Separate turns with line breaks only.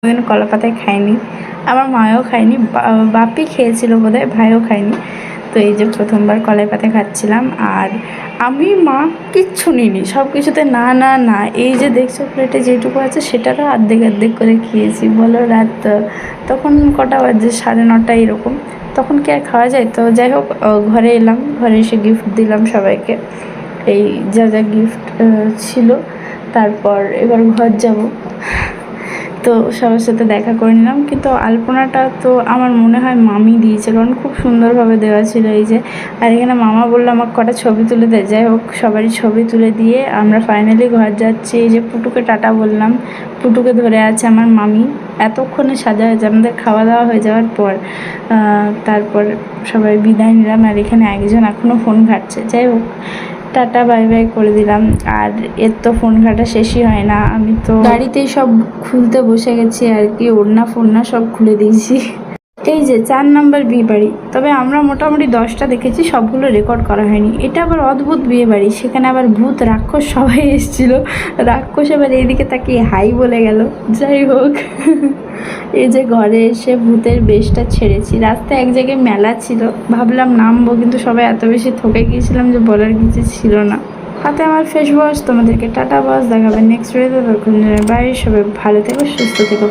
কোনোদিন কলা পাতায় খাইনি, আমার মাও খায়নি, বাপি খেয়েছিল বোধহয়, ভাইও খায়নি। তো এই যে প্রথমবার কলাই পাতায় খাচ্ছিলাম, আর আমি মা কিচ্ছু নিইনি, সব কিছুতে না না না। এই যে দেখছো প্লেটে যেটুকু আছে সেটারও অর্ধেক অর্ধেক করে খেয়েছি। বলো রাত তখন কটা বাজে, 9:30 এরকম। তখন কি আর খাওয়া যায়? তো যাই হোক, ঘরে এলাম, ঘরে এসে গিফট দিলাম সবাইকে, এই যা যা গিফট ছিল। তারপর এবার ঘর যাব, তো সবার সাথে দেখা করে নিলাম। কিন্তু আলপনাটা তো আমার মনে হয় মামি দিয়েছে, কারণ খুব সুন্দরভাবে দেওয়া ছিল। এই যে, আর এখানে মামা বললো আমার কটা ছবি তুলে দেয়। যাই হোক, সবারই ছবি তুলে দিয়ে আমরা ফাইনালি ঘর যাচ্ছি। এই যে পুটুকে টাটা বললাম, পুটুকে ধরে আছে আমার মামি। এতক্ষণে সাজা হয়েছে আমাদের খাওয়া দাওয়া হয়ে যাওয়ার পর। তারপর সবাই বিদায় নিলাম, আর এখানে একজন এখনও ফোন ঘাঁটছে। যাই হোক, টাটা বাই বাই করে দিলাম। আর এর তো ফোন ঘাটা শেষই হয় না, আমি তো গাড়িতেই সব খুলতে বসে গেছি আর কি, ওড়না ফোড়না সব খুলে দিয়েছি। এই যে 4 নম্বর বিয়ে বাড়ি, তবে আমরা মোটামুটি 10টা দেখেছি, সবগুলো রেকর্ড করা হয়নি। এটা আবার অদ্ভুত বিয়ে বাড়ি, সেখানে আবার ভূত রাক্ষস সবাই এসেছিল। রাক্ষস এবার এইদিকে তাকিয়ে হাই বলে গেল। যাই হোক, এই যে ঘরে এসে ভূতের বেশটা ছেড়েছি। রাস্তায় এক জায়গায় মেলা ছিল, ভাবলাম নামবো, কিন্তু সবাই এত বেশি থকে গিয়েছিলাম যে বলার কিছু ছিল না। হাতে আমার ফেস ওয়াশ। তোমাদেরকে টাটা বস, দেখাবে নেক্সট ভিডিওতে। ততক্ষণ বাই, সবাই ভালো থেকো, সুস্থ থেকো।